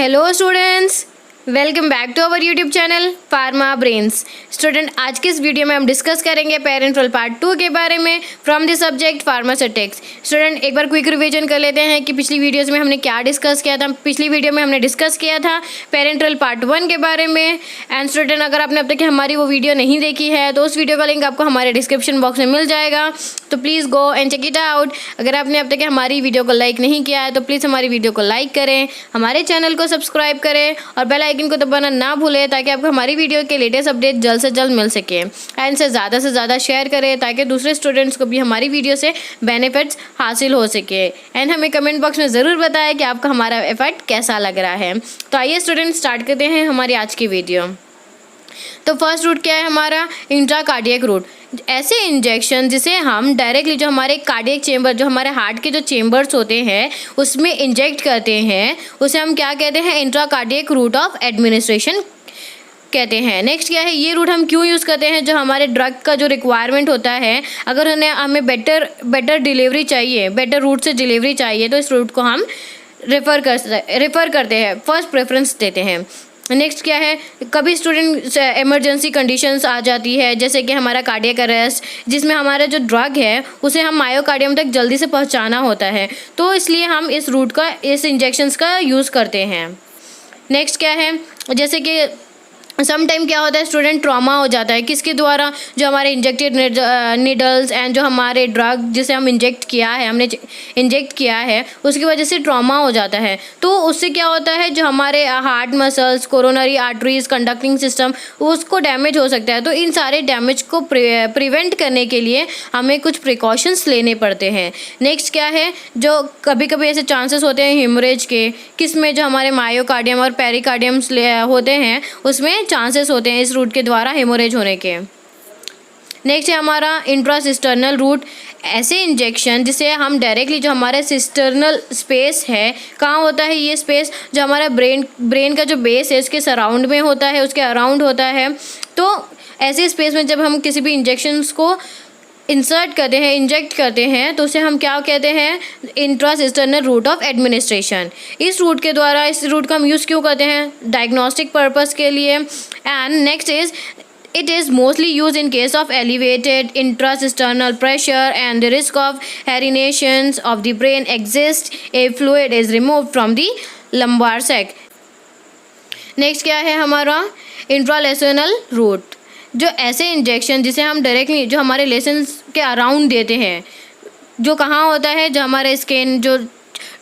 Hello students, welcome back to our YouTube channel Pharma Brains. Student, आज के इस video में हम डिस्कस करेंगे पेरेंट्रल पार्ट 2 के बारे में from the subject pharmaceutics. Student, एक बार क्विक रिवीजन कर लेते हैं कि पिछली वीडियोस में हमने क्या डिस्कस किया था। पिछली वीडियो में हमने डिस्कस किया था पेरेंट्रल पार्ट 1 के बारे में। एंड स्टूडेंट, अगर आपने अब तक हमारी वो वीडियो नहीं देखी है तो उस वीडियो का लिंक आपको हमारे डिस्क्रिप्शन बॉक्स में मिल जाएगा, तो please go and check it out. अगर आपने अब तक हमारी वीडियो को लाइक नहीं किया है तो प्लीज़ हमारी वीडियो को लाइक करें, हमारे चैनल को सब्सक्राइब करें और बेल आइकन को दबाना ना भूलें ताकि आपको हमारी वीडियो के लेटेस्ट अपडेट जल्द से जल्द मिल सके। एंड से ज़्यादा शेयर करें ताकि दूसरे स्टूडेंट्स को भी हमारी वीडियो से बेनिफिट्स हासिल हो सके। एंड हमें कमेंट बॉक्स में ज़रूर बताएं कि आपको हमारा इफेक्ट कैसा लग रहा है। तो आइए स्टूडेंट, स्टार्ट करते हैं हमारी आज की वीडियो। तो फर्स्ट रूट क्या है हमारा? Intracardiac root. ऐसे इंजेक्शन जिसे हम डायरेक्टली जो हमारे कार्डियक चेंबर, जो हमारे हार्ट के जो चेंबर्स होते हैं उसमें इंजेक्ट करते हैं, उसे हम क्या कहते हैं? इंट्राकार्डियक रूट ऑफ एडमिनिस्ट्रेशन कहते हैं। नेक्स्ट क्या है? ये रूट हम क्यों यूज़ करते हैं? जो हमारे ड्रग का जो रिक्वायरमेंट होता है, अगर हमें बेटर डिलीवरी चाहिए, बेटर रूट से डिलीवरी चाहिए तो इस रूट को हम रेफ़र करते हैं, फर्स्ट प्रेफरेंस देते हैं। नेक्स्ट क्या है? कभी स्टूडेंट इमरजेंसी कंडीशंस आ जाती है, जैसे कि हमारा कार्डियक अरेस्ट, जिसमें हमारा जो ड्रग है उसे हम मायोकार्डियम तक जल्दी से पहुंचाना होता है, तो इसलिए हम इस रूट का, इस इंजेक्शंस का यूज़ करते हैं। नेक्स्ट क्या है? जैसे कि सम टाइम क्या होता है स्टूडेंट, ट्रॉमा हो जाता है। किसके द्वारा? जो हमारे इंजेक्टेड नीडल्स एंड जो हमारे ड्रग जिसे हम हमने इंजेक्ट किया है उसकी वजह से ट्रॉमा हो जाता है। तो उससे क्या होता है, जो हमारे heart muscles, coronary arteries, conducting system, उसको डैमेज हो सकता है। तो इन सारे डैमेज को प्रिवेंट करने के लिए हमें कुछ प्रिकॉशंस लेने पड़ते हैं। नेक्स्ट क्या है? जो कभी कभी ऐसे चांसेस होते हैं हेमरेज के, किसमें? जो हमारे मायोकार्डियम और पेरिकार्डियम्स होते हैं उसमें चांसेस होते हैं इस रूट के द्वारा हेमोरेज होने के। नेक्स्ट है हमारा इंट्रासिस्टर्नल रूट। ऐसे इंजेक्शन जिसे हम डायरेक्टली, जो हमारा सिस्टर्नल स्पेस है, कहाँ होता है ये स्पेस? जो हमारा ब्रेन का जो बेस है उसके सराउंड में होता है, उसके अराउंड होता है। तो ऐसे स्पेस में जब हम किसी भी इंजेक्शंस को इंसर्ट करते हैं, इंजेक्ट करते हैं, तो उसे हम क्या कहते हैं? इंट्रासिस्टर्नल रूट ऑफ एडमिनिस्ट्रेशन। इस रूट के द्वारा, इस रूट का हम यूज़ क्यों करते हैं? डायग्नोस्टिक पर्पस के लिए। And next is, it is mostly used in case of elevated intracisternal pressure and the risk of herniations of the brain exists if fluid is removed from the lumbar sac. Next क्या है हमारा? इंट्रालेसनल root. जो ऐसे injection जिसे हम directly, जो हमारे lessons के अराउंड देते हैं, जो कहाँ होता है? जो हमारे स्किन, जो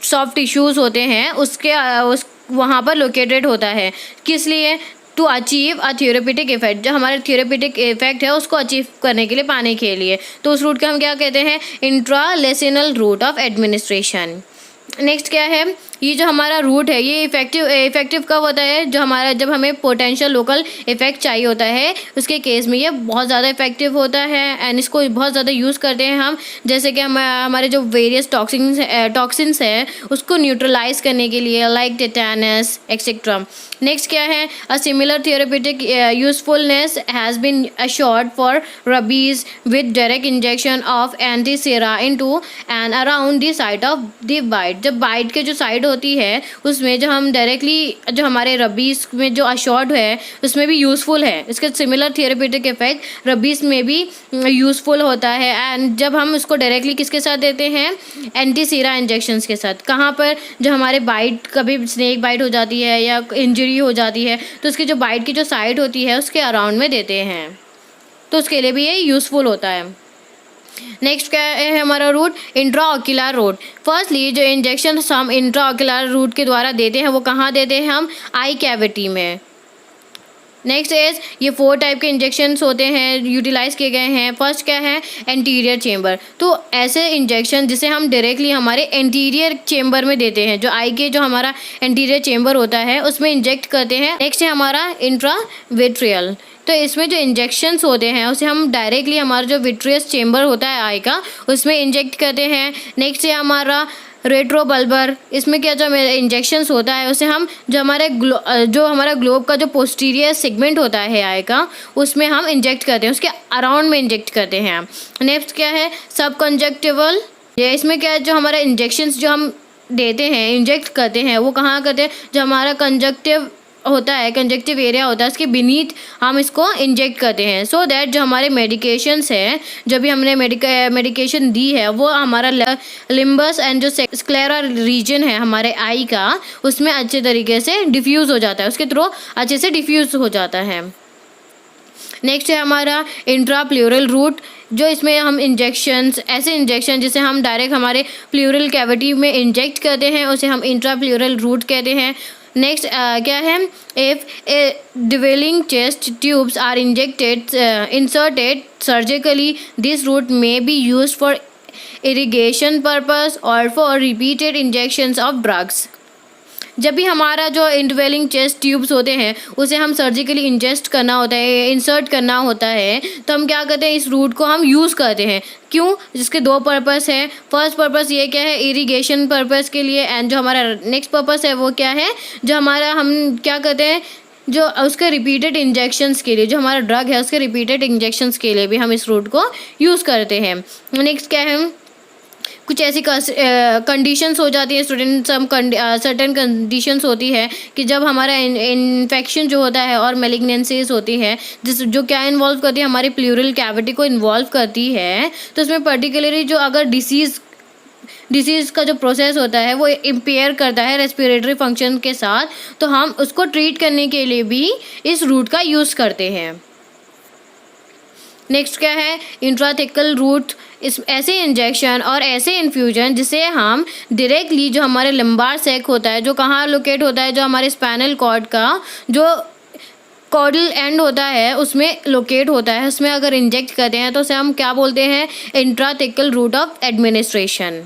सॉफ्ट टिश्यूज़ होते हैं वहाँ पर लोकेटेड होता है। किस लिए? To achieve a therapeutic effect. जो हमारे थेरेपेटिक इफेक्ट है उसको अचीव करने के लिए, पाने के लिए। तो उस रूट को हम क्या कहते हैं? इंट्रालेसनल रूट ऑफ एडमिनिस्ट्रेशन। नेक्स्ट क्या है? ये जो हमारा रूट है ये इफेक्टिव कब होता है? जब हमें पोटेंशियल लोकल इफेक्ट चाहिए होता है, उसके केस में ये बहुत ज़्यादा इफेक्टिव होता है। एंड इसको बहुत ज़्यादा यूज़ करते हैं हम, जैसे कि हमारे जो वेरियस टॉक्सिन्स है उसको न्यूट्रलाइज करने के लिए, लाइक टेटानस एक्सेट्रा। नेक्स्ट क्या है? A similar therapeutic usefulness has been assured for rabies with direct injection of antisera into and around the site of the bite. जब बाइट के जो साइड होती है उसमें जो हम डायरेक्टली, जो हमारे रबीज में जो अशोर्ड है उसमें भी यूज़फुल है। इसका सिमिलर थेरेपेटिक इफेक्ट रबीज में भी यूज़फुल होता है। एंड जब हम उसको डायरेक्टली किसके साथ देते हैं? एंटीसेरा इंजेक्शंस के साथ। कहाँ पर? जो हमारे बाइट, कभी स्नेक बाइट हो जाती है या इंजरी हो जाती है तो उसकी जो बाइट की जो साइड होती है उसके अराउंड में देते हैं, तो उसके लिए भी ये यूज़फुल होता है। नेक्स्ट क्या है हमारा रूट? Intraocular route. फर्स्टली जो इंजेक्शन हम इंट्राऑक्यूलर रूट के द्वारा देते हैं वो कहाँ देते हैं? हम आई कैविटी में। नेक्स्ट इज, ये 4 टाइप के इंजेक्शन्स होते हैं, यूटिलाइज किए गए हैं। फर्स्ट क्या है? Anterior chamber. तो ऐसे इंजेक्शन जिसे हम डायरेक्टली हमारे एंटीरियर चेंबर में देते हैं, जो आई के, जो हमारा एंटीरियर चेंबर होता है उसमें इंजेक्ट करते हैं। नेक्स्ट है हमारा इंट्राविट्रियल। तो इसमें जो इंजेक्शंस होते हैं उसे हम डायरेक्टली हमारा जो विट्रियस चेंबर होता है आई का, उसमें इंजेक्ट करते हैं। नेक्स्ट है हमारा रेट्रोबल्बर। इसमें क्या, जो इंजेक्शंस होता है उसे हम, जो हमारा ग्लोब का जो पोस्टीरियर सेगमेंट होता है आई का, उसमें हम इंजेक्ट करते हैं, उसके अराउंड में इंजेक्ट करते हैं। नेक्स्ट क्या है? सब कंजक्टिवल। इसमें क्या है? जो हमारा इंजेक्शंस जो हम देते हैं, इंजेक्ट करते हैं, वो कहाँ करते हैं, जो हमारा कंजक्टिव होता है, कंजक्टिव एरिया होता है, उसके बीनीथ हम इसको इंजेक्ट करते हैं, सो दैट जो हमारे मेडिकेशंस हैं, जब भी हमने मेडिकेशन दी है, वो हमारा लिम्बस एंड जो स्क्लेरा रीजन है हमारे आई का, उसमें अच्छे तरीके से डिफ्यूज़ हो जाता है, उसके थ्रू अच्छे से डिफ्यूज़ हो जाता है। नेक्स्ट है हमारा इंट्राप्ल्यूरल रूट, जो इसमें हम ऐसे इंजेक्शन जिसे हम डायरेक्ट हमारे प्ल्यूरल कैविटी में इंजेक्ट करते हैं, उसे हम इंट्राप्ल्यूरल रूट कहते हैं। नेक्स्ट क्या है, if dwelling chest tubes are inserted surgically, this route may be used for irrigation purpose और for repeated injections of drugs. जब भी हमारा जो इंटरवेलिंग चेस्ट ट्यूब्स होते हैं उसे हम सर्जिकली इंजेस्ट करना होता है, इंसर्ट करना होता है, तो हम क्या करते हैं, इस रूट को हम यूज़ करते हैं। क्यों? जिसके दो पर्पस हैं। फर्स्ट पर्पस ये क्या है, इरिगेशन पर्पस के लिए, एंड जो हमारा नेक्स्ट पर्पस है वो क्या है, जो हमारा हम क्या करते हैं, जो उसके रिपीटेड इंजेक्शंस के लिए, जो हमारा ड्रग है उसके रिपीटेड इंजेक्शंस के लिए भी हम इस रूट को यूज़ करते हैं। नेक्स्ट क्या है, कुछ ऐसी कंडीशंस हो जाती है स्टूडेंट, सर्टेन कंडीशंस होती है कि जब हमारा इन्फेक्शन जो होता है और मेलिग्नेंसीज होती है, जो क्या इन्वॉल्व करती है, हमारी प्ल्यूरल कैविटी को इन्वॉल्व करती है, तो उसमें पर्टिकुलरली जो अगर डिसीज़ का जो प्रोसेस होता है वो इम्पेयर करता है रेस्पिरेटरी फंक्शन के साथ, तो हम उसको ट्रीट करने के लिए भी इस रूट का यूज़ करते हैं। नेक्स्ट क्या है, इंट्राथेकल रूट, इस ऐसे इंजेक्शन और ऐसे इन्फ्यूजन जिसे हम डायरेक्टली, जो हमारे लंबार सैक होता है, जो कहाँ लोकेट होता है, जो हमारे स्पाइनल कॉर्ड का जो कॉर्डल एंड होता है उसमें लोकेट होता है, उसमें अगर इंजेक्ट करते हैं तो उसे हम क्या बोलते हैं, intrathecal route of administration.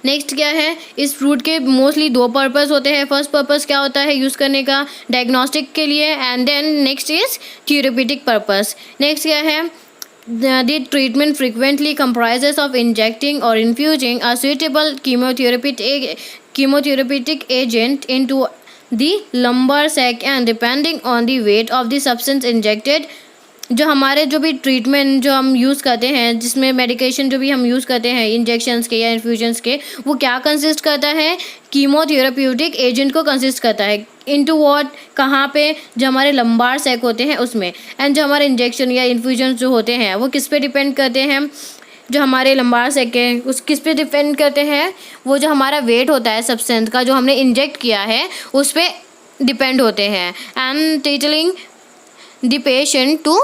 Next क्या है, इस रूट के मोस्टली दो पर्पस होते हैं। फर्स्ट पर्पस क्या होता है यूज़ करने का, डायग्नोस्टिक के लिए, and then next is therapeutic purpose. Next क्या है, the treatment frequently comprises of injecting or infusing a suitable chemotherapeutic agent into the lumbar sac, and depending on the weight of the substance injected, जो हमारे जो भी treatment जो हम use करते हैं, जिसमें मेडिकेशन जो भी हम यूज़ करते हैं इंजेक्शंस के या इन्फ्यूजन्स के, वो क्या कंसिस्ट करता है, कीमोथेरेप्यूटिक एजेंट को कंसिस्ट करता है। इनटू व्हाट, कहाँ पे, जो हमारे लंबार सैक होते हैं उसमें, एंड जो हमारे इंजेक्शन या इन्फ्यूजन्स जो होते हैं वो किस पे डिपेंड करते हैं, जो हमारे लंबार सैक है उस किस पे डिपेंड करते हैं, वो जो हमारा वेट होता है सब्सटेंस का जो हमने इंजेक्ट किया है उस पर डिपेंड होते हैं। And tilting the patient to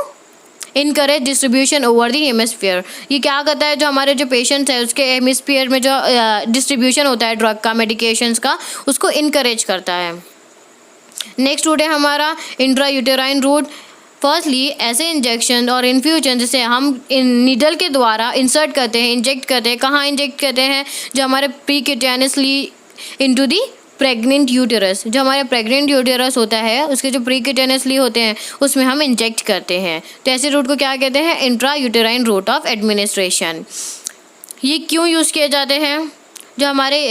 encourage distribution over the hemisphere, ये क्या करता है, जो हमारे जो पेशेंट्स है उसके हेमिस्फीयर में जो डिस्ट्रीब्यूशन होता है ड्रग का, मेडिकेशंस का, उसको इनकरेज करता है। नेक्स्ट रूट है हमारा इंट्रायूटेराइन रूट। फर्स्टली ऐसे इंजेक्शन और इन्फ्यूजन जिसे हम नीडल के द्वारा इंसर्ट करते हैं, इंजेक्ट करते हैं, कहाँ इंजेक्ट करते हैं, जो हमारे प्रीक्यूटेनियसली इनटू दी प्रेग्नेंट यूटेरस, जो हमारे प्रेग्नेंट यूटेरस होता है उसके जो प्रीक्यूटेनियसली होते हैं उसमें हम इंजेक्ट करते हैं। तो ऐसे रूट को क्या कहते हैं, इंट्रायूटेराइन रूट ऑफ एडमिनिस्ट्रेशन। ये क्यों यूज़ किए जाते हैं, जो हमारे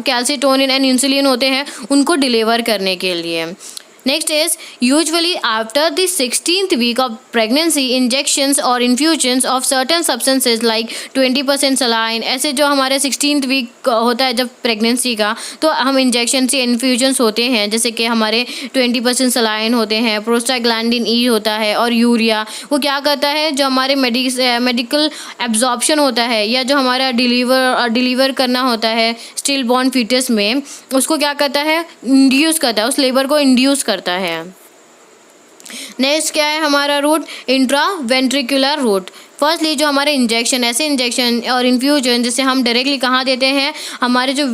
कैल्सिटोनिन एंड इंसुलिन होते हैं उनको डिलीवर करने के लिए। Next is usually after the 16th week of pregnancy, injections और infusions of certain substances like 20% saline, ऐसे जो हमारे 16th वीक होता है जब प्रेगनेंसी का, तो हम इंजेक्शन से इन्फ्यूजन्स होते हैं, जैसे कि हमारे 20% सलाइन होते हैं, प्रोस्टाग्लैंडिन ई होता है और यूरिया, वो क्या करता है, जो हमारे मेडिकल एब्जॉर्प्शन होता है या जो हमारा डिलीवर करना होता है स्टिल बॉर्न फीटस में, उसको क्या करता है, इंड्यूस करता है, उस लेबर को इंड्यूस करता है। नेक्स्ट क्या है हमारा रूट, इंट्रावेंट्रिकुलर रूट। फर्स्टली जो हमारे इंजेक्शन, ऐसे इंजेक्शन और इन्फ्यूजन जिसे हम डायरेक्टली कहाँ देते हैं, हमारे जो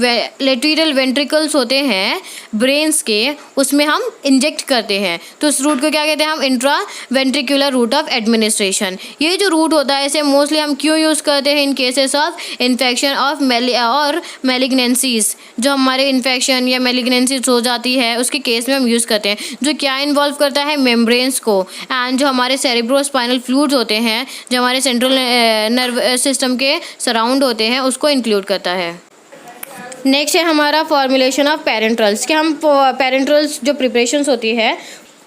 लेटरल वेंट्रिकल्स होते हैं ब्रेन्स के, उसमें हम इंजेक्ट करते हैं, तो उस रूट को क्या कहते हैं हम, इंट्रावेंट्रिकुलर रूट ऑफ एडमिनिस्ट्रेशन। ये जो रूट होता है इसे मोस्टली हम क्यों यूज़ करते हैं, इन केसेस ऑफ इन्फेक्शन ऑफ और मेलिग्नेंसीज, जो हमारे इन्फेक्शन या मेलिग्नेंसीज हो जाती है उसके केस में हम यूज़ करते हैं, जो क्या इन्वॉल्व करता है, मेम्ब्रेन्स को, एंड जो हमारे सेरेब्रोस्पाइनल फ्लूइड्स होते हैं जो हमारे सेंट्रल नर्व सिस्टम के सराउंड होते हैं उसको इंक्लूड करता है। नेक्स्ट है हमारा फॉर्मुलेशन ऑफ पेरेंट्रल्स, कि हम पेरेंट्रल्स जो प्रिपरेशंस होती है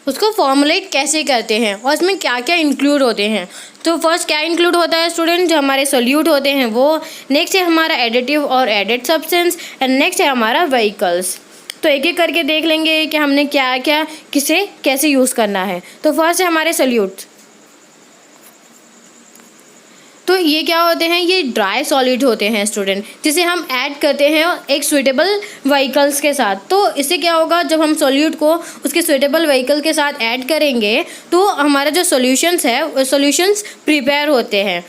उसको फॉर्मुलेट कैसे करते हैं और इसमें क्या क्या इंक्लूड होते हैं। तो फर्स्ट क्या इंक्लूड होता है स्टूडेंट, जो हमारे सोल्यूट होते हैं वो। नेक्स्ट है हमारा एडिटिव और एडेड सब्सटेंस एंड नेक्स्ट है हमारा व्हीकल्स। तो एक एक करके देख लेंगे कि हमने क्या क्या किसे कैसे यूज़ करना है। तो फर्स्ट है हमारे सोल्यूट। तो ये क्या होते हैं, ये ड्राई सॉलिड होते हैं स्टूडेंट, जिसे हम ऐड करते हैं एक सुइटेबल व्हीकल्स के साथ। तो इससे क्या होगा, जब हम सॉल्यूट को उसके सुइटेबल व्हीकल के साथ ऐड करेंगे तो हमारा जो सॉल्यूशंस है वो सॉल्यूशंस प्रिपेयर होते हैं।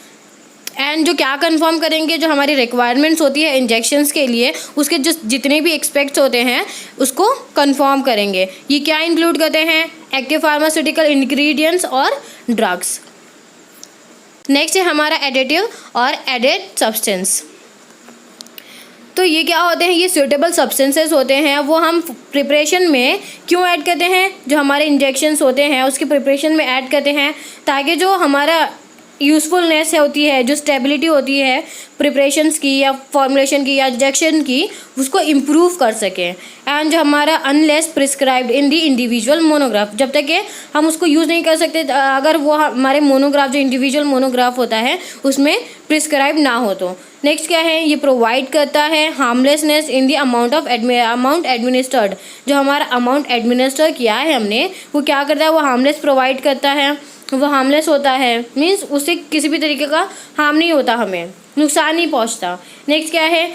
एंड जो क्या कंफर्म करेंगे, जो हमारी रिक्वायरमेंट्स होती है इंजेक्शंस के लिए, उसके जो जितने भी एक्सपेक्ट्स होते हैं उसको कंफर्म करेंगे। ये क्या इंक्लूड करते हैं, एक्टिव फार्मास्यूटिकल इंग्रेडिएंट्स और ड्रग्स। नेक्स्ट है हमारा एडिटिव और एडेड सब्सटेंस। तो ये क्या होते हैं, ये सूटेबल सब्सटेंसेस होते हैं, वो हम प्रिपरेशन में क्यों ऐड करते हैं, जो हमारे इंजेक्शंस होते हैं उसके प्रिपरेशन में ऐड करते हैं ताकि जो हमारा यूज़फुलनेस होती है, जो स्टेबिलिटी होती है प्रिपरेशंस की या फॉर्मुलेशन की या इंजेक्शन की, उसको इम्प्रूव कर सकें। एंड जो हमारा unless prescribed in the individual monograph, जब तक कि हम उसको यूज़ नहीं कर सकते अगर वो हमारे मोनोग्राफ जो इंडिविजुअल मोनोग्राफ होता है उसमें प्रिस्क्राइब ना हो तो। नेक्स्ट क्या है, ये प्रोवाइड करता है हार्मलेसनेस इन दी अमाउंट एडमिनिस्टर्ड। जो हमारा अमाउंट एडमिनिस्टर किया है हमने, वो क्या करता है, वो हार्मलेस प्रोवाइड करता है, वो हार्मलेस होता है, मीन्स उससे किसी भी तरीके का हार्म नहीं होता, हमें नुकसान नहीं पहुंचता। नेक्स्ट क्या है,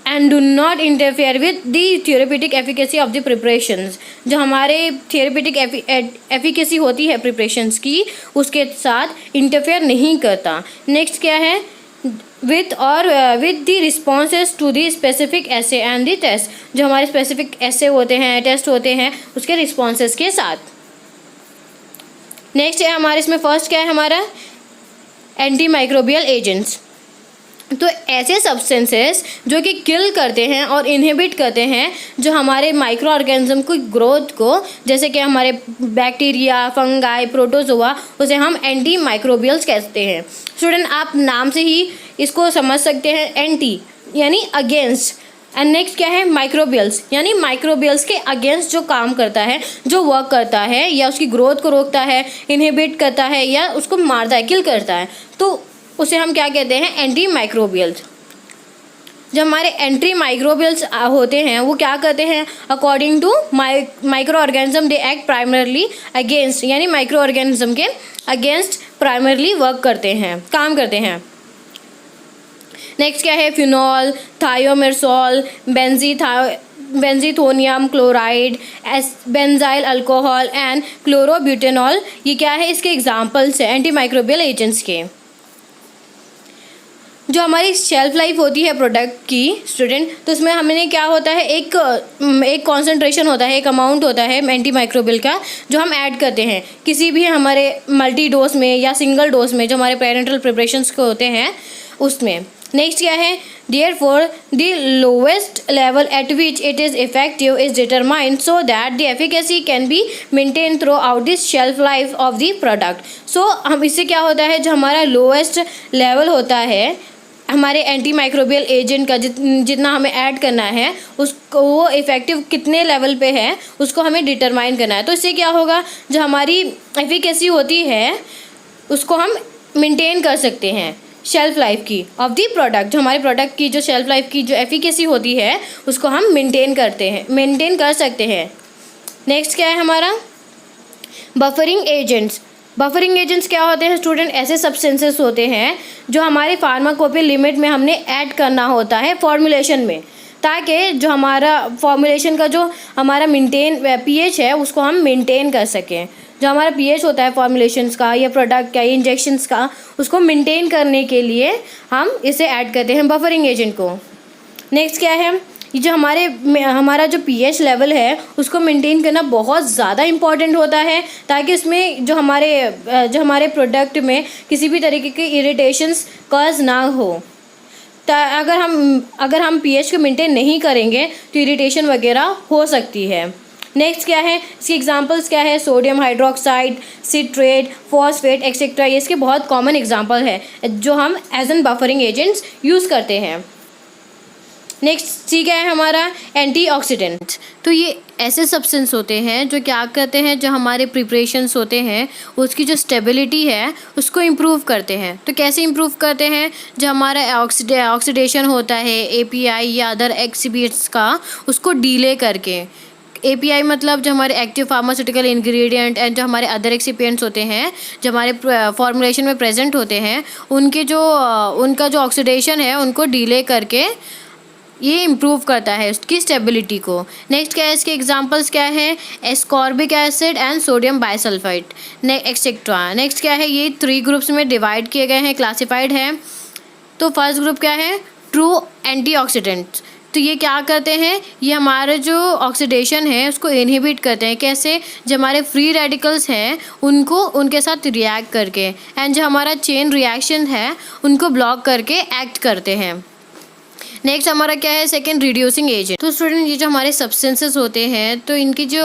and do not interfere with the therapeutic efficacy of the preparations. जो हमारे थेरेपेटिक एफिकेसी होती है प्रिपरेशंस की, उसके साथ इंटरफेयर नहीं करता। नेक्स्ट क्या है, with the responses to the specific assay and the test. जो हमारे स्पेसिफिक एसे होते हैं, टेस्ट होते हैं, उसके रिस्पॉन्सेज के साथ। नेक्स्ट है हमारे इसमें फर्स्ट क्या है हमारा, एंटी माइक्रोबियल एजेंट्स। तो ऐसे सब्सटेंसेस जो कि किल करते हैं और इनहिबिट करते हैं जो हमारे माइक्रो ऑर्गेनिज्म की ग्रोथ को, जैसे कि हमारे बैक्टीरिया, फंगाई, प्रोटोजोआ, उसे हम एंटी माइक्रोबियल्स कहते हैं। स्टूडेंट आप नाम से ही इसको समझ सकते हैं, एंटी यानी अगेंस्ट, एंड नेक्स्ट क्या है, माइक्रोबियल्स यानी माइक्रोबियल्स के अगेंस्ट जो काम करता है, जो वर्क करता है या उसकी ग्रोथ को रोकता है, इनहिबिट करता है या उसको मारता है, किल करता है, तो उसे हम क्या कहते हैं, एंटी माइक्रोबियल्स। जो हमारे एंटी माइक्रोबियल्स होते हैं वो क्या करते हैं, according to micro organism they act primarily against, यानी माइक्रो ऑर्गेनिज्म के अगेंस्ट प्राइमरली वर्क करते हैं, काम करते हैं। नेक्स्ट क्या है, phenol, thiomersal, benzethonium chloride, benzyl alcohol and chlorobutanol. ये क्या है, इसके एग्जाम्पल्स हैं एंटी माइक्रोबियल एजेंट्स के। जो हमारी शेल्फ लाइफ होती है प्रोडक्ट की स्टूडेंट, तो उसमें हमने क्या होता है, एक कॉन्सेंट्रेशन होता है, एक अमाउंट होता है एंटी माइक्रोबियल का, जो हम ऐड करते हैं किसी भी हमारे मल्टी डोज में या सिंगल डोज में, जो हमारे पेरेंटल प्रिपरेशंस को होते हैं उसमें। नेक्स्ट क्या है, therefore the lowest level at which it is effective is determined so that the efficacy can be maintained throughout the shelf life of the product। so हम इससे क्या होता है, जो हमारा लोएस्ट लेवल होता है हमारे एंटी माइक्रोबियल एजेंट का, जितना हमें ऐड करना है उसको, वो इफ़ेक्टिव कितने लेवल पे है उसको हमें डिटरमाइन करना है। तो इससे क्या होगा, जो हमारी एफिकेसी होती है उसको हम मेंटेन कर सकते हैं, शेल्फ लाइफ की ऑफ दी प्रोडक्ट। जो हमारे प्रोडक्ट की जो शेल्फ लाइफ की जो एफिकेसी होती है उसको हम मेंटेन कर सकते हैं। नेक्स्ट क्या है हमारा, बफरिंग एजेंट्स। बफरिंग एजेंट्स क्या होते हैं स्टूडेंट, ऐसे सब्सटेंसेस होते हैं जो हमारे फार्माकोपियल लिमिट में हमने ऐड करना होता है फॉर्मुलेशन में, ताकि जो हमारा फॉर्मुलेशन का जो हमारा पीएच है उसको हम मेंटेन कर सकें। जो हमारा पीएच होता है फॉर्मुलेशंस का या प्रोडक्ट का या इंजेक्शंस का, उसको मेंटेन करने के लिए हम इसे ऐड करते हैं, बफरिंग एजेंट को। नेक्स्ट क्या है, ये जो हमारा जो पीएच लेवल है उसको मेंटेन करना बहुत ज़्यादा इम्पॉर्टेंट होता है, ताकि इसमें जो हमारे प्रोडक्ट में किसी भी तरीके की इरिटेशंस कॉज ना हो। अगर हम पीएच को मेंटेन नहीं करेंगे तो इरिटेशन वगैरह हो सकती है। नेक्स्ट क्या है, इसके एग्जांपल्स क्या है, sodium hydroxide, citrate, phosphate etcetera. ये इसके बहुत कॉमन एग्जांपल है जो हम as an buffering agents use करते हैं। नेक्स्ट सी क्या है हमारा, एंटीऑक्सीडेंट। तो ये ऐसे सब्सटेंस होते हैं जो क्या करते हैं, जो हमारे प्रिपरेशंस होते हैं उसकी जो स्टेबिलिटी है उसको इम्प्रूव करते हैं। तो कैसे इम्प्रूव करते हैं, जो हमारा ऑक्सीडेशन होता है एपीआई या अदर एक्सिबिट्स का, उसको डीले करके। एपीआई मतलब जो हमारे एक्टिव फार्मास्यूटिकल इंग्रेडिएंट एंड जो हमारे अदर एक्सिपिएंट्स होते हैं जो हमारे फॉर्मुलेशन में प्रेजेंट होते हैं, उनका जो ऑक्सीडेशन है उनको डीले करके ये इम्प्रूव करता है उसकी स्टेबिलिटी को। नेक्स्ट क्या है, इसके एग्जांपल्स क्या है, ascorbic acid and sodium bisulphide etcetera. Next क्या है, ये 3 ग्रुप्स में डिवाइड किए गए हैं, क्लासिफाइड हैं। तो फर्स्ट ग्रुप क्या है, ट्रू एंटीऑक्सीडेंट्स। तो ये क्या करते हैं, ये हमारे जो ऑक्सीडेशन है उसको इनहिबिट करते हैं। कैसे, जो हमारे फ्री रेडिकल्स हैं उनको उनके साथ रिएक्ट करके, एंड जो हमारा चेन रिएक्शन है उनको ब्लॉक करके एक्ट करते हैं। नेक्स्ट हमारा क्या है, सेकेंड, रिड्यूसिंग एजेंट। तो स्टूडेंट ये जो हमारे सब्सटेंसेस होते हैं तो इनकी जो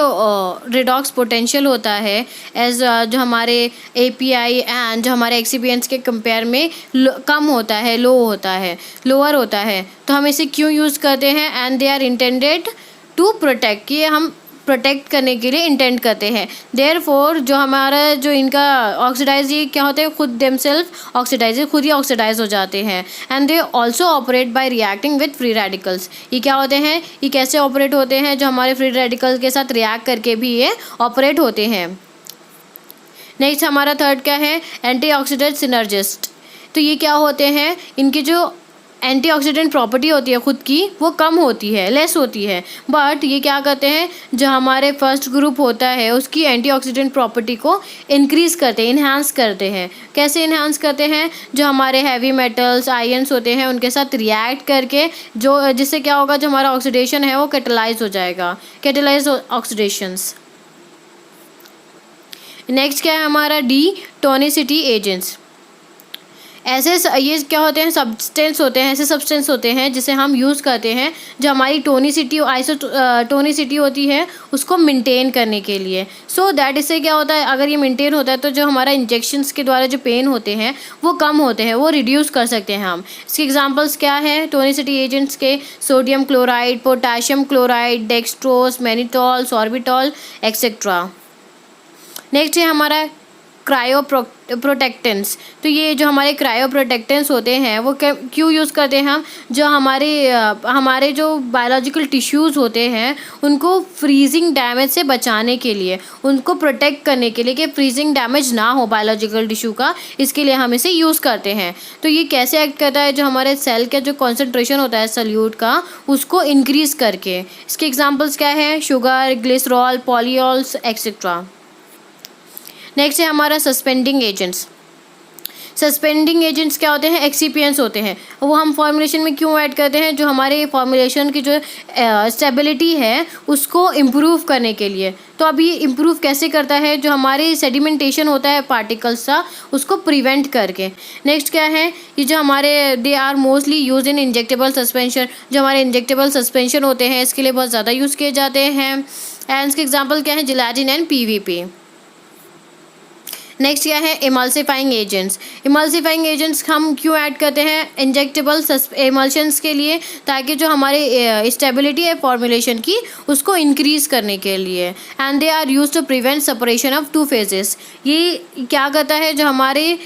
रिडॉक्स पोटेंशियल होता है एज जो हमारे एपीआई एंड जो हमारे एक्सिपिएंट्स के कंपेयर में कम होता है, लोअर होता है। तो हम इसे क्यों यूज़ करते हैं, and they are intended to protect, ये हम प्रोटेक्ट करने के लिए इंटेंड करते हैं। देयरफॉर जो हमारा जो इनका ऑक्सीडाइज, ये क्या होते हैं, खुद देमसेल्फ ऑक्सीडाइज, खुद ही ऑक्सीडाइज हो जाते हैं। And they also operate bye reacting with free radicals. ये क्या होते हैं, ये कैसे ऑपरेट होते हैं, जो हमारे फ्री रेडिकल्स के साथ रिएक्ट करके भी ये ऑपरेट होते हैं। नेक्स्ट हमारा थर्ड क्या है, एंटीऑक्सीडेंट सिनर्जिस्ट। तो ये क्या होते हैं, इनकी जो एंटीऑक्सीडेंट प्रॉपर्टी होती है खुद की वो कम होती है, लेस होती है, बट ये क्या करते हैं, जो हमारे फर्स्ट ग्रुप होता है उसकी एंटीऑक्सीडेंट प्रॉपर्टी को इंक्रीज़ करते हैं, इन्हांस करते हैं। कैसे इन्हांस करते हैं, जो हमारे हैवी मेटल्स आयंस होते हैं उनके साथ रिएक्ट करके, जो जिससे क्या होगा, जो हमारा ऑक्सीडेशन है वो कैटेलाइज हो जाएगा, कैटेलाइज ऑक्सीडेशंस। नेक्स्ट क्या है हमारा, डी टोनिसिटी एजेंट्स। ऐसे ये क्या होते हैं, सब्सटेंस होते हैं, ऐसे सब्सटेंस होते हैं जिसे हम यूज़ करते हैं जो हमारी टोनिसिटी होती है उसको मेंटेन करने के लिए। सो दैट इससे क्या होता है, अगर ये मेंटेन होता है तो जो हमारा इंजेक्शंस के द्वारा जो पेन होते हैं वो कम होते हैं, वो रिड्यूस कर सकते हैं हम। इसके एग्जांपल्स क्या है टोनिसिटी एजेंट्स के, sodium chloride, potassium chloride, dextrose, mannitol, sorbitol etcetera. Next है हमारा क्रायो प्रोटेक्टेंट्स। तो ये जो हमारे क्रायो प्रोटेक्टेंट्स होते हैं वो क्यों यूज़ करते हैं हम, जो हमारे जो बायोलॉजिकल टिश्यूज़ होते हैं उनको फ्रीजिंग डैमेज से बचाने के लिए, उनको प्रोटेक्ट करने के लिए कि फ्रीजिंग डैमेज ना हो बायोलॉजिकल टिश्यू का, इसके लिए हम इसे यूज़ करते हैं। तो ये कैसे एक्ट करता है, जो हमारे सेल का जो कॉन्सेंट्रेशन होता है सल्यूट का उसको इंक्रीज़ करके। इसके एग्जाम्पल्स क्या है, शुगर, ग्लिसरॉल, पॉलीऑल्स एक्सेट्रा। नेक्स्ट है हमारा सस्पेंडिंग एजेंट्स। सस्पेंडिंग एजेंट्स क्या होते हैं, एक्सिपिएंट्स होते हैं। वो हम फॉर्मुलेशन में क्यों ऐड करते हैं, जो हमारे फॉर्मुलेशन की जो स्टेबिलिटी है उसको इम्प्रूव करने के लिए। तो अब ये इम्प्रूव कैसे करता है, जो हमारे सेडिमेंटेशन होता है पार्टिकल्स का उसको प्रिवेंट करके। नेक्स्ट क्या है, ये जो हमारे they are mostly use in injectable suspension. जो हमारे इंजेक्टेबल सस्पेंशन होते हैं इसके लिए बहुत ज़्यादा यूज़ किए जाते हैं। एंड इसके एग्जाम्पल क्या है, जिलेटिन एंड पीवीपी। नेक्स्ट क्या है, इमल्सिफाइंग एजेंट्स। इमल्सिफाइंग एजेंट्स हम क्यों ऐड करते हैं, इंजेक्टेबल इमल्शंस के लिए, ताकि जो हमारे स्टेबिलिटी है फॉर्मुलेशन की उसको इंक्रीज़ करने के लिए। And they are use to prevent separation of 2 phases. ये क्या करता है, जो हमारे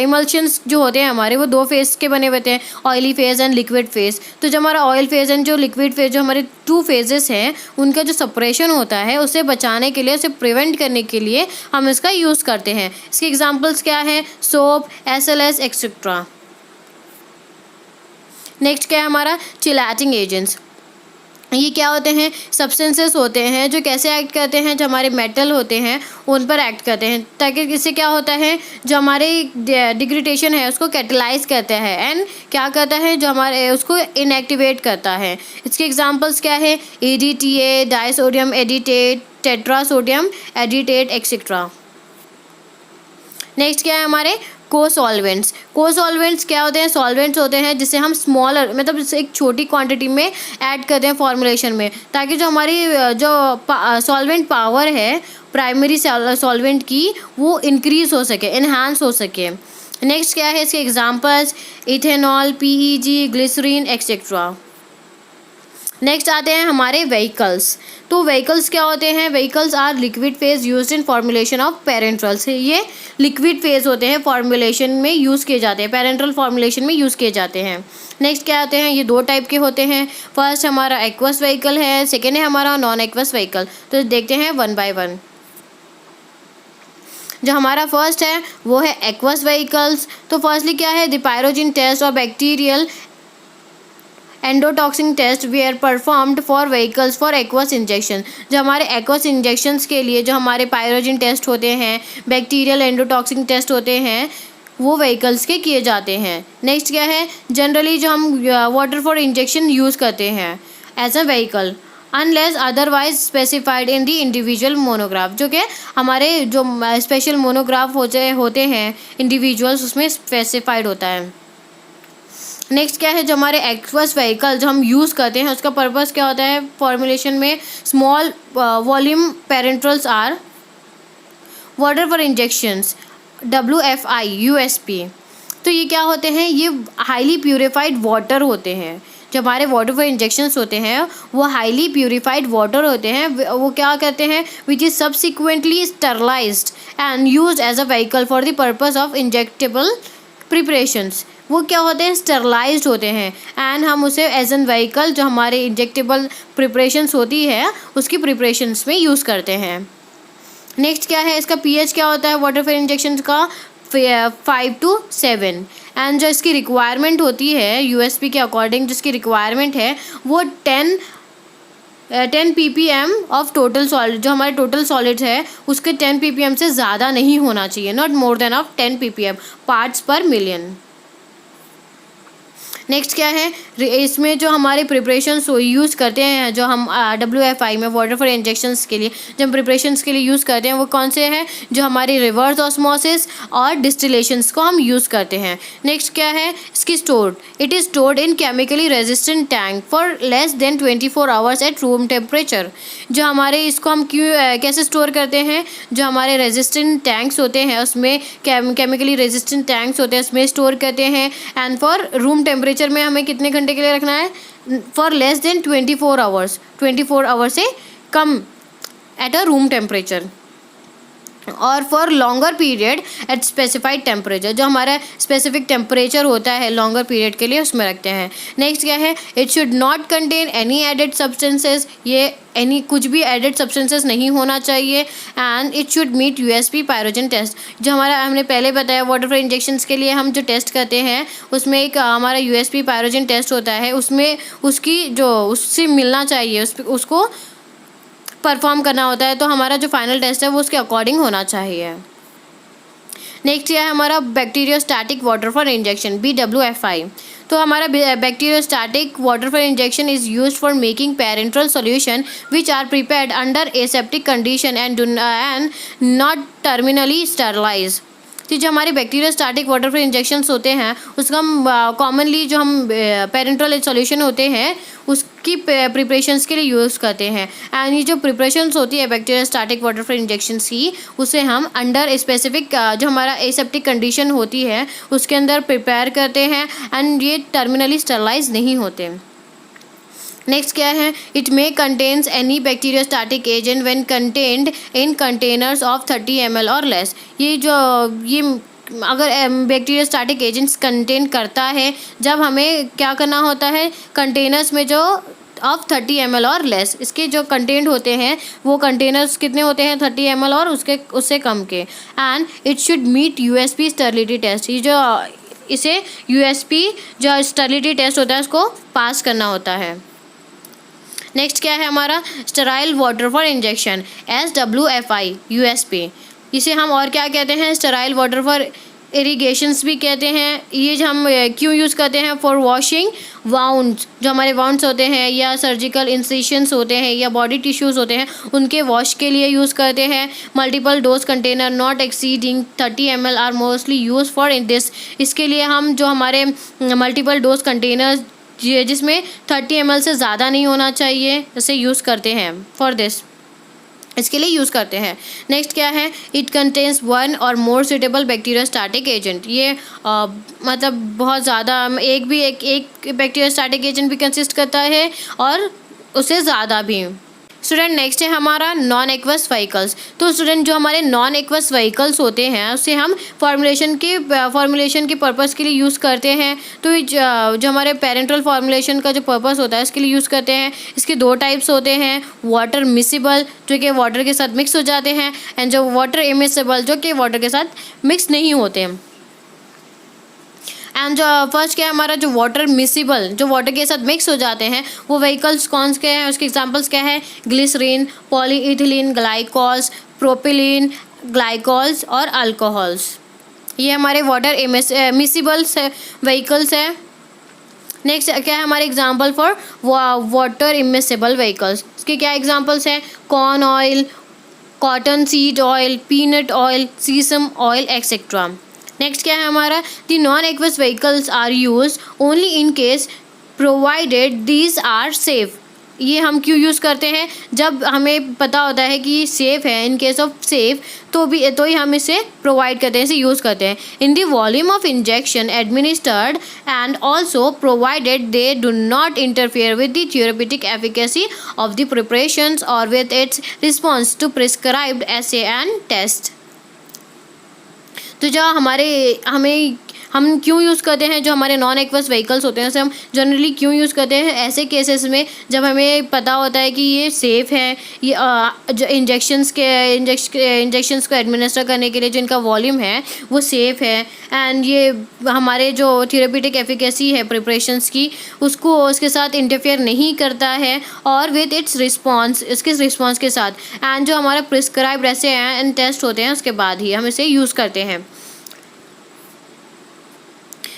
इमल्शंस जो होते हैं हमारे वो 2 फेज के बने होते हैं, oily phase and liquid phase. तो जो हमारा ऑयल फेज एंड जो लिक्विड फेज, जो हमारे 2 फेजेस हैं उनका जो सेपरेशन होता है उसे बचाने के लिए, उसे प्रिवेंट करने के लिए हम इसका यूज़ करते हैं। इसके एग्जांपल्स क्या है, सोप, SLS एक्सेट्रा। नेक्स्ट क्या है हमारा, चिलेटिंग एजेंट्स। ये क्या होते हैं, सब्सटेंसेस होते हैं जो कैसे एक्ट करते हैं, जो हमारे मेटल होते हैं उन पर एक्ट करते हैं, ताकि इससे क्या होता है, जो हमारे डिग्रेडेशन है उसको कैटेलाइज करता है एंड क्या करता है, जो हमारे उसको इनएक्टिवेट करता है। इसके एग्जांपल्स क्या है, EDTA, डाइसोडियम एडिटेट, टेट्रासोडियम एडिटेट एक्सेट्रा। नेक्स्ट क्या है हमारे, कोसॉल्वेंट्स। कोसॉल्वेंट्स क्या होते हैं, सॉल्वेंट्स होते हैं जिसे हम स्मॉलर मतलब एक छोटी क्वांटिटी में ऐड करते हैं फॉर्मुलेशन में, ताकि जो हमारी जो सॉल्वेंट पावर है प्राइमरी सॉल्वेंट की वो इंक्रीज़ हो सके, इन्हांस हो सके। नेक्स्ट क्या है इसके examples, ethanol, PEG, glycerine etcetera. Next आते हैं हमारे व्हीकल्स। तो व्हीकल्स क्या होते हैं? Vehicles are liquid phase used in formulation of parenterals. ये लिक्विड फेज होते हैं, फॉर्मुलेशन में यूज़ किए जाते हैं, पेरेंट्रल फॉर्मुलेशन में यूज़ किए जाते हैं। नेक्स्ट क्या होते हैं? ये दो टाइप के होते हैं। फर्स्ट हमारा एक्वस व्हीकल है, सेकेंड है हमारा नॉन एक्वस व्हीकल। तो देखते हैं वन बाय वन। जो हमारा फर्स्ट है वो है एक्वस व्हीकल्स। तो फर्स्टली क्या है? द पायरोजिन टेस्ट और bacterial endotoxin test we are performed for vehicles for aqueous injection. जो हमारे एक्वस इंजेक्शंस के लिए जो हमारे पायरोजिन टेस्ट होते हैं, बैक्टीरियल एंडोटॉक्सिन टेस्ट होते हैं, वो व्हीकल्स के किए जाते हैं। नेक्स्ट क्या है? जनरली जो हम वाटर फॉर इंजेक्शन यूज़ करते हैं as a vehicle unless otherwise specified in the individual monograph. जो कि हमारे जो स्पेशल मोनोग्राफ होते हैं इंडिविजुअल्स, उसमें स्पेसिफाइड होता है। नेक्स्ट क्या है? जो हमारे एक्वस व्हीकल जो हम यूज़ करते हैं उसका पर्पस क्या होता है? फॉर्मुलेशन में small volume parenterals are water for injections WFI USP। तो ये क्या होते हैं? ये हाईली प्यूरिफाइड वाटर होते हैं। जो हमारे वाटर फॉर इंजेक्शंस होते हैं वो हाईली प्यूरिफाइड वाटर होते हैं। वो क्या करते हैं? Which is subsequently sterilised and used as a vehicle for the purpose of injectable preparations. वो क्या होते हैं? स्टरलाइज्ड होते हैं एंड हम उसे एज एन व्हीकल जो हमारे इंजेक्टेबल प्रिपरेशंस होती है उसकी प्रिपरेशंस में यूज़ करते हैं। नेक्स्ट क्या है? इसका pH क्या होता है वाटर फॉर इंजेक्शन का? 5 to 7। एंड जो इसकी रिक्वायरमेंट होती है USP के अकॉर्डिंग, जिसकी रिक्वायरमेंट है वो 10 ppm ऑफ टोटल सॉलिड। जो हमारे टोटल सॉलिड है उसके 10 ppm से ज़्यादा नहीं होना चाहिए, not more than of 10 ppm parts पर मिलियन। नेक्स्ट क्या है? इसमें जो हमारे प्रिपरेशंस यूज़ करते हैं, जो हम WFI में वाटर फॉर इंजेक्शंस के लिए जो हम प्रिपरेशंस के लिए यूज़ करते हैं वो कौन से हैं? जो हमारी रिवर्स ऑस्मोसिस और डिस्टिलेशंस को हम यूज़ करते हैं। नेक्स्ट क्या है? इसकी stored, it is stored in chemically resistant tank for less than 24 hours at room temperature. जो हमारे इसको हम कैसे स्टोर करते हैं? जो हमारे रेजिस्टेंट टैंक्स होते हैं उसमें केमिकली रेजिस्टेंट टैंक्स होते हैं उसमें स्टोर करते हैं। एंड फॉर रूम टेम्परेचर में हमें कितने घंटे के लिए रखना है? For less than 24 hours, 24 hours से कम एट अ रूम टेम्परेचर और for longer period eight specified temperature. जो हमारा स्पेसिफिक टेम्परेचर होता है लॉन्गर पीरियड के लिए उसमें रखते हैं। नेक्स्ट क्या है? It should not contain any added substances. ये कुछ भी एडेड सब्सटेंसेस नहीं होना चाहिए। And it should meet USP pyrogen test. जो हमारा हमने पहले बताया वाटर फॉर इंजेक्शंस के लिए हम जो टेस्ट करते हैं उसमें एक हमारा USP पायरोजन टेस्ट होता है, उसमें उसकी जो उससे मिलना चाहिए उसको परफॉर्म करना होता है। तो हमारा जो फाइनल टेस्ट है वो उसके अकॉर्डिंग होना चाहिए। नेक्स्ट है हमारा bacteriostatic water for injection BWFI। तो हमारा bacteriostatic water for injection is used for making parenteral solution which are prepared under aseptic condition and not terminally sterilise. तो जो हमारे बैक्टीरियोस्टैटिक वाटर फॉर इंजेक्शंस होते हैं उसका हम कॉमनली जो हम पेरेंट्रल सॉल्यूशन होते हैं उसकी प्रिपरेशंस के लिए यूज़ करते हैं। एंड ये जो प्रिपरेशंस होती है बैक्टीरियोस्टैटिक वाटर फॉर इंजेक्शंस की उसे हम अंडर स्पेसिफिक जो हमारा एसेप्टिक कंडीशन होती है उसके अंदर प्रिपेयर करते हैं एंड ये टर्मिनली स्टरलाइज नहीं होते। नेक्स्ट क्या है? It may contains any bacteriostatic agent when contained in containers of 30 ml और लेस। ये अगर बैक्टीरियोस्टैटिक एजेंट्स कंटेन करता है जब हमें क्या करना होता है? कंटेनर्स में जो ऑफ 30 ml और लेस, इसके जो कंटेंट होते हैं वो कंटेनर्स कितने होते हैं? 30 ml और उससे कम के। And it should meet USP sterility test. ये जो इसे USP जो स्टेरिलिटी टेस्ट होता है उसको पास करना होता है। नेक्स्ट क्या है हमारा? Sterile water for injection SWFI USP। इसे हम और क्या कहते हैं? स्टेराइल वाटर फॉर इरीगेशंस भी कहते हैं। ये जो हम क्यों यूज़ करते हैं? For washing wounds. जो हमारे वाउंड्स होते हैं या सर्जिकल इंसिशंस होते हैं या बॉडी टिश्यूज़ होते हैं उनके वॉश के लिए यूज़ करते हैं। Multiple dose container not exceeding 30 ml are mostly use for in this. इसके लिए हम जो हमारे मल्टीपल डोज कंटेनर्स जिसमें 30 ml से ज़्यादा नहीं होना चाहिए, इसे यूज़ करते हैं फॉर दिस। इसके लिए यूज़ करते हैं। नेक्स्ट क्या है, इट कंटेन्स वन और मोर सुटेबल बैक्टीरियोस्टैटिक एजेंट। ये मतलब बहुत ज़्यादा एक बैक्टीरियोस्टैटिक एजेंट भी कंसिस्ट करता है और उससे ज़्यादा भी। स्टूडेंट नेक्स्ट है हमारा नॉन एक्वस व्हीकल्स। तो स्टूडेंट जो हमारे नॉन एक्वस व्हीकल्स होते हैं उससे हम फॉर्मुलेशन के पर्पस के लिए यूज़ करते हैं। तो जो हमारे पेरेंट्रल फॉर्मुलेशन का जो पर्पस होता है इसके लिए यूज़ करते हैं। इसके दो टाइप्स होते हैं, वाटर मिसिबल जो कि वाटर के साथ मिक्स हो जाते हैं, एंड जो वाटर इमिसिबल जो कि वाटर के साथ मिक्स नहीं होते हैं। एंड जो फर्स्ट क्या है हमारा, जो वाटर मिसिबल जो वाटर के साथ मिक्स हो जाते हैं वो व्हीकल्स कौन से हैं, उसके एग्जांपल्स क्या है, glycerin, polyethylene glycols, propylene glycols और अल्कोहल्स। ये हमारे वाटर मिसिबल्स व्हीकल्स हैं। नेक्स्ट क्या है हमारे example for water immiscible vehicles. इसके क्या एग्जांपल्स हैं, corn oil, cotton seed oil, peanut oil, sesame oil etcetera. Next क्या है हमारा, the non aqueous vehicles are use only in case provided these are safe. ये हम क्यों यूज़ करते हैं, जब हमें पता होता है कि ये सेफ़ है, इन केस ऑफ सेफ तो ही हम इसे प्रोवाइड करते हैं, इसे यूज़ करते हैं। In the volume of injection administered and also provided they do not interfere with the therapeutic efficacy of the preparations और with its response to prescribed assay and test. तो जो हम क्यों यूज़ करते हैं, जो हमारे नॉन एक्वस व्हीकल्स होते हैं उसे हम जनरली क्यों यूज़ करते हैं, ऐसे केसेस में जब हमें पता होता है कि ये सेफ़ है, ये जो इंजेक्शंस को एडमिनिस्टर करने के लिए जो इनका वॉल्यूम है वो सेफ़ है, एंड ये हमारे जो थेरेप्यूटिक एफिकेसी है प्रिपरेशंस की उसके साथ इंटरफेयर नहीं करता है, और विद इट्स रिस्पॉन्स इसके रिस्पॉन्स के साथ, एंड जो हमारा प्रिस्क्राइब्ड ऐसे एंड टेस्ट होते हैं उसके बाद ही हम इसे यूज़ करते हैं।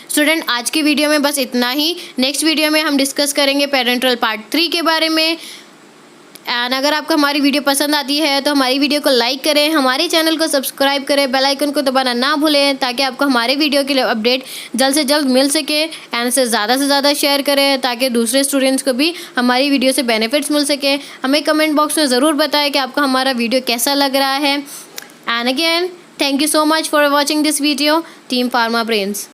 स्टूडेंट आज की वीडियो में बस इतना ही। नेक्स्ट वीडियो में हम डिस्कस करेंगे पेरेंट्रल पार्ट 3 के बारे में। एंड अगर आपको हमारी वीडियो पसंद आती है तो हमारी वीडियो को लाइक करें, हमारे चैनल को सब्सक्राइब करें, बेल आइकन को दबाना ना भूलें ताकि आपको हमारे वीडियो के लिए अपडेट जल्द से जल्द मिल सके। एंड इसे ज़्यादा से ज़्यादा शेयर करें ताकि दूसरे स्टूडेंट्स को भी हमारी वीडियो से बेनिफिट्स मिल सके। हमें कमेंट बॉक्स में ज़रूर बताएं कि आपको हमारा वीडियो कैसा लग रहा है। And again thank you so much for watching this video, team pharma brains.